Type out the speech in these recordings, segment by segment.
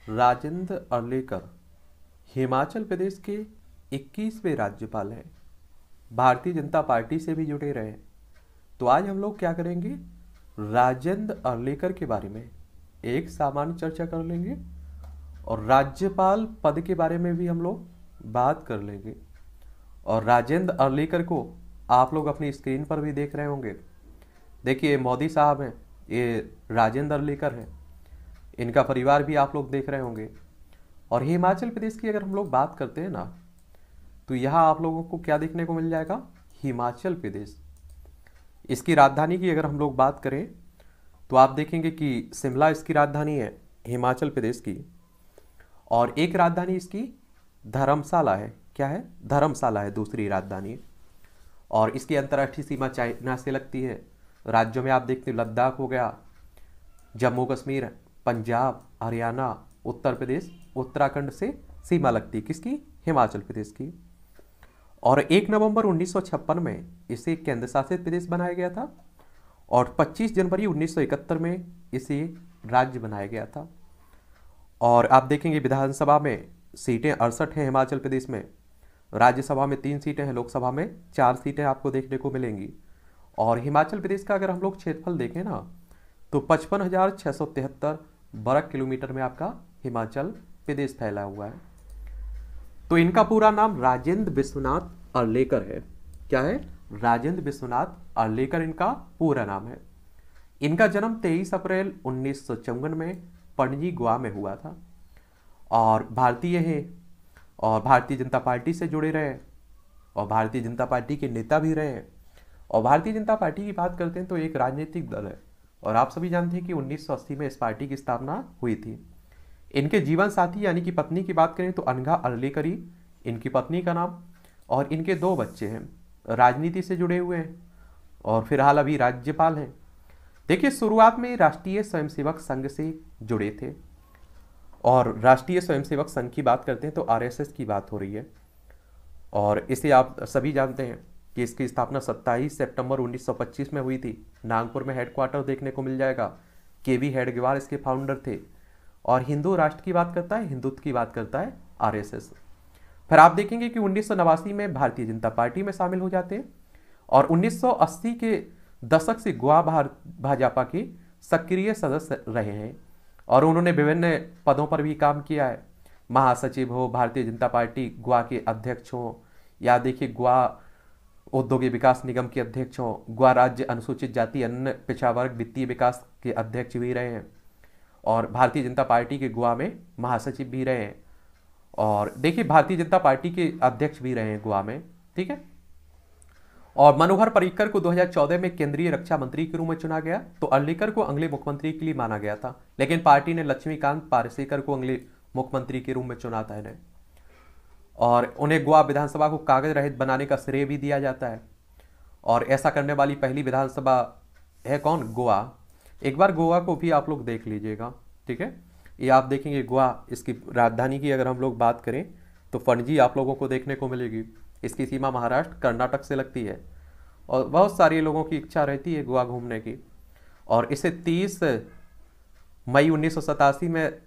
राजेंद्र अर्लेकर हिमाचल प्रदेश के 21वें राज्यपाल हैं। भारतीय जनता पार्टी से भी जुड़े रहे। तो आज हम लोग क्या करेंगे, राजेंद्र अर्लेकर के बारे में एक सामान्य चर्चा कर लेंगे और राज्यपाल पद के बारे में भी हम लोग बात कर लेंगे। और राजेंद्र अर्लेकर को आप लोग अपनी स्क्रीन पर भी देख रहे होंगे। देखिए मोदी साहब हैं, ये राजेंद्र अर्लेकर हैं, इनका परिवार भी आप लोग देख रहे होंगे। और हिमाचल प्रदेश की अगर हम लोग बात करते हैं ना, तो यहाँ आप लोगों को क्या देखने को मिल जाएगा, हिमाचल प्रदेश। इसकी राजधानी की अगर हम लोग बात करें तो आप देखेंगे कि शिमला इसकी राजधानी है हिमाचल प्रदेश की, और एक राजधानी इसकी धर्मशाला है। क्या है, धर्मशाला है दूसरी राजधानी। और इसकी अंतर्राष्ट्रीय सीमा चाइना से लगती है। राज्यों में आप देखते हैं लद्दाख हो गया, जम्मू कश्मीर, पंजाब, हरियाणा, उत्तर प्रदेश, उत्तराखंड से सीमा लगती है किसकी, हिमाचल प्रदेश की। और 1 नवंबर 1956 में इसे केंद्र शासित प्रदेश बनाया गया था और 25 जनवरी 1971 में इसे राज्य बनाया गया था। और आप देखेंगे विधानसभा में सीटें 68 हैं हिमाचल प्रदेश में, राज्यसभा में 3 सीटें हैं, लोकसभा में 4 सीटें आपको देखने को मिलेंगी। और हिमाचल प्रदेश का अगर हम लोग क्षेत्रफल देखें ना, तो 55,673 वर्ग किलोमीटर में आपका हिमाचल प्रदेश फैला हुआ है। तो इनका पूरा नाम राजेंद्र विश्वनाथ अर्लेकर है। क्या है, राजेंद्र विश्वनाथ अर्लेकर इनका पूरा नाम है। इनका जन्म 23 अप्रैल 1954 में पणजी, गोवा में हुआ था। और भारतीय हैं और भारतीय जनता पार्टी से जुड़े रहे और भारतीय जनता पार्टी के नेता भी रहे। और भारतीय जनता पार्टी की बात करते हैं तो एक राजनीतिक दल है और आप सभी जानते हैं कि 1980 में इस पार्टी की स्थापना हुई थी। इनके जीवन साथी यानी कि पत्नी की बात करें तो अनघा अर्लेकर इनकी पत्नी का नाम, और इनके 2 बच्चे हैं, राजनीति से जुड़े हुए हैं और फिलहाल अभी राज्यपाल हैं। देखिए शुरुआत में राष्ट्रीय स्वयंसेवक संघ से जुड़े थे और राष्ट्रीय स्वयंसेवक संघ की बात करते हैं तो आरएसएस की बात हो रही है। और इसे आप सभी जानते हैं कि इसकी स्थापना 27 सितंबर 1925 में हुई थी। नागपुर में हेडक्वार्टर देखने को मिल जाएगा। केवी हेडगेवार इसके फाउंडर थे। और हिंदू राष्ट्र की बात करता है, हिंदुत्व की बात करता है आरएसएस। फिर आप देखेंगे कि 1989 में भारतीय जनता पार्टी में शामिल हो जाते हैं और 1980 के दशक से गोवा भाजपा के सक्रिय सदस्य रहे हैं और उन्होंने विभिन्न पदों पर भी काम किया है। महासचिव हो, भारतीय जनता पार्टी गोवा के अध्यक्ष हो, या देखिए गोवा औद्योगिक विकास निगम के अध्यक्ष हो, गोवा राज्य अनुसूचित जाति अन्य पिछड़ा वर्ग वित्तीय विकास के अध्यक्ष भी रहे हैं और भारतीय जनता पार्टी के गोवा में महासचिव भी रहे हैं। और देखिए भारतीय जनता पार्टी के अध्यक्ष भी रहे हैं गोवा में, ठीक है। और मनोहर पर्रिकर को 2014 में केंद्रीय रक्षा मंत्री के रूप में चुना गया। तो अर्लेकर को अगले मुख्यमंत्री के लिए माना गया था, लेकिन पार्टी ने लक्ष्मीकांत पार्सेकर को अगले मुख्यमंत्री के रूप में चुना था इन्हें। और उन्हें गोवा विधानसभा को कागज रहित बनाने का श्रेय भी दिया जाता है और ऐसा करने वाली पहली विधानसभा है कौन, गोवा। एक बार गोवा को भी आप लोग देख लीजिएगा, ठीक है। ये आप देखेंगे गोवा, इसकी राजधानी की अगर हम लोग बात करें तो पणजी आप लोगों को देखने को मिलेगी। इसकी सीमा महाराष्ट्र कर्नाटक से लगती है और बहुत सारे लोगों की इच्छा रहती है गोवा घूमने की। और इसे 30 मई 1987 में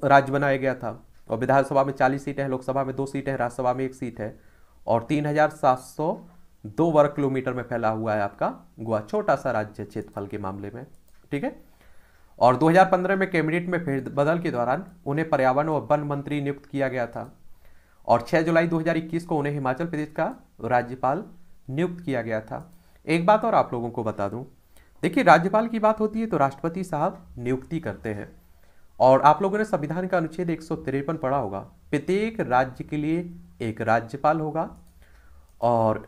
राज्य बनाया गया था और विधानसभा में 40 सीटें हैं, लोकसभा में 2 सीटें हैं, राज्यसभा में 1 सीट है और 3,702 वर्ग किलोमीटर में फैला हुआ है आपका गोवा। छोटा सा राज्य क्षेत्रफल के मामले में, ठीक है। और 2015 में कैबिनेट में फेरबदल के दौरान उन्हें पर्यावरण और वन मंत्री नियुक्त किया गया था और 6 जुलाई 2021 को उन्हें हिमाचल प्रदेश का राज्यपाल नियुक्त किया गया था। एक बात और आप लोगों को बता दूं, देखिए राज्यपाल की बात होती है तो राष्ट्रपति साहब नियुक्ति करते हैं और आप लोगों ने संविधान का अनुच्छेद 153 पढ़ा होगा। प्रत्येक राज्य के लिए एक राज्यपाल होगा और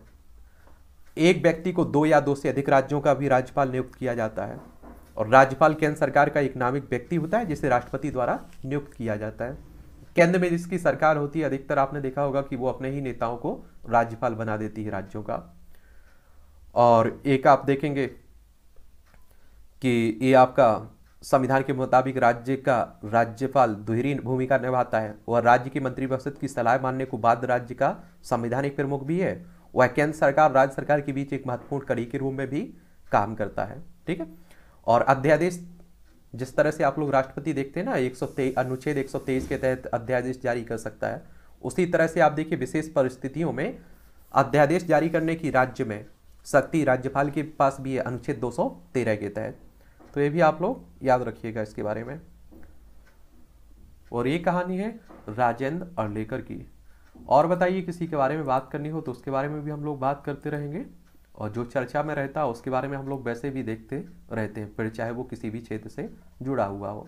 एक व्यक्ति को 2 या 2 से अधिक राज्यों का भी राज्यपाल नियुक्त किया जाता है। और राज्यपाल केंद्र सरकार का एक नामित व्यक्ति होता है जिसे राष्ट्रपति द्वारा नियुक्त किया जाता है। केंद्र में जिसकी सरकार होती है, अधिकतर आपने देखा होगा कि वो अपने ही नेताओं को राज्यपाल बना देती है राज्यों का। और एक आप देखेंगे कि ये आपका संविधान के मुताबिक राज्य का राज्यपाल दोहरी भूमिका निभाता है। वह राज्य की मंत्रिपरिषद की सलाह मानने को बाद राज्य का संवैधानिक प्रमुख भी है। वह केंद्र सरकार राज्य सरकार के बीच एक महत्वपूर्ण कड़ी के रूप में भी काम करता है, ठीक है। और अध्यादेश जिस तरह से आप लोग राष्ट्रपति देखते हैं ना, 123 अनुच्छेद 123 के तहत अध्यादेश जारी कर सकता है, उसी तरह से आप देखिए विशेष परिस्थितियों में अध्यादेश जारी करने की राज्य में शक्ति राज्यपाल के पास भी है, अनुच्छेद 213 के तहत। तो ये भी आप लोग याद रखिएगा इसके बारे में। और ये कहानी है राजेंद्र अर्लेकर की। और बताइए किसी के बारे में बात करनी हो तो उसके बारे में भी हम लोग बात करते रहेंगे, और जो चर्चा में रहता है उसके बारे में हम लोग वैसे भी देखते रहते हैं, फिर चाहे वो किसी भी क्षेत्र से जुड़ा हुआ हो।